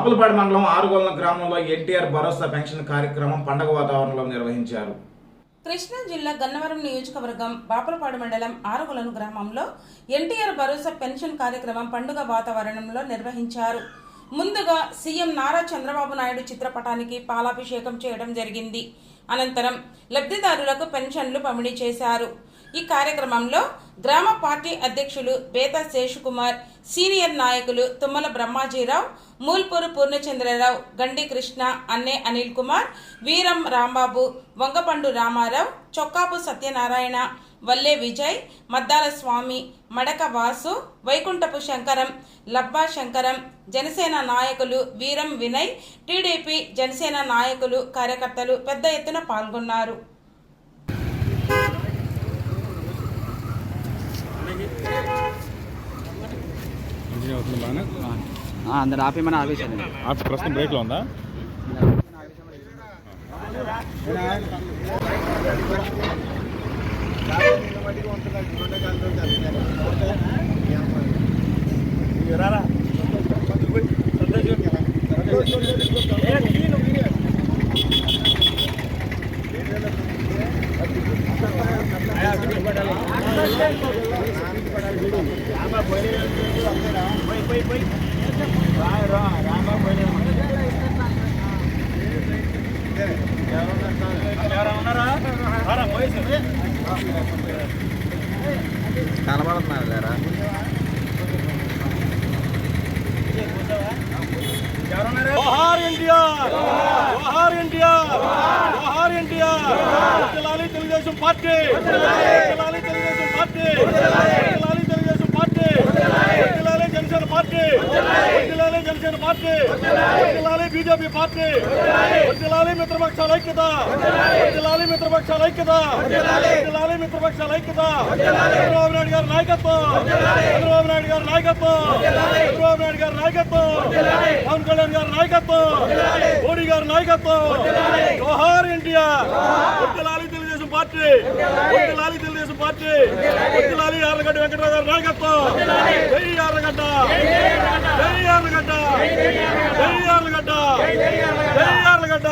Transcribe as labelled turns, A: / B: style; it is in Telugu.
A: బాపులపాడు మండలం ఆరుగొల్ల గ్రామంలో ఎన్టీఆర్ భరోసా పెన్షన్ కార్యక్రమం పండగ వాతావరణంలో నిర్వహించారు.
B: కృష్ణా జిల్లా గన్నవరం నియోజకవర్గం బాపులపాడు మండలం ఆరుగొలను గ్రామంలో ఎన్టీఆర్ భరోసా పెన్షన్ కార్యక్రమం పండుగ వాతావరణంలో నిర్వహించారు. ముందుగా సీఎం నారా చంద్రబాబు నాయుడు చిత్రపటానికి పాలాభిషేకం చేయడం జరిగింది. అనంతరం లబ్ధిదారులకు పెన్షన్లు పంపిణీ చేశారు. ఈ కార్యక్రమంలో గ్రామ పార్టీ అధ్యక్షులు బేతా శేషకుమార్, సీనియర్ నాయకులు తుమ్మల బ్రహ్మాజీరావు, మూల్పూరు పూర్ణచంద్రరావు, గండి కృష్ణ, అన్నే అనిల్ కుమార్, వీరం రాంబాబు, వంగపండు రామారావు, చొక్కాపు సత్యనారాయణ, వల్లే విజయ్, మద్దాల స్వామి, మడక వాసు, వైకుంఠపు శంకరం, లబ్బా శంకరం, జనసేన నాయకులు వీరం వినయ్, టీడీపీ జనసేన నాయకులు, కార్యకర్తలు పెద్ద ఎత్తున పాల్గొన్నారు.
C: అందరు ఆపేమని ఆపేసాను.
D: ప్రస్తుతం బ్రేక్లో ఉందా?
C: కనబడుతున్నారు లేరా?
D: జోహార్ ఎన్టీఆర్, జోహార్ ఎన్టీఆర్, జోహార్ ఎన్టీఆర్. వర్ధిల్లాలి తెలుగుదేశం పార్టీ, వర్ధిల్లాలి తెలుగుదేశం పార్టీ, వర్ధిల్లాలి తెలుగుదేశం పార్టీ, వర్ధిల్లాలి జనసేన పార్టీ, వర్ధిల్లాలి జనసేన పార్టీ, వర్ధిల్లాలి బీజేపీ పార్టీ, వర్ధిల్లాలి మిత్రపక్షాల ఐక్యత, వర్ధిల్లాలి మిత్రపక్షాల ఐక్యత, వర్ధిల్లాలి మిత్రపక్షాల ఐక్యత. చంద్రబాబు నాయుడు గారి నాయకత్వం, చంద్రబాబు నాయుడు గారి నాయకత్వం, చంద్రబాబు నాయుడు గారి నాయకత్వం, పవన్ కళ్యాణ్ గారి నాయకత్వం, మోడీ గారి నాయకత్వం. జోహార్ ఎన్టీఆర్. వర్ధిల్లాలి తెలుగుదేశం పార్టీ, వర్ధిల్లాలి తెలుగుదేశం పార్టీ, వర్ధిల్లాలి యార్లగడ్డ వెంకటరావు గారి నాయకత్వం. జై యార్లగడ్డ, జై యార్లగడ్డ, జై యార్లగడ్డ, జై యార్లగడ్డ.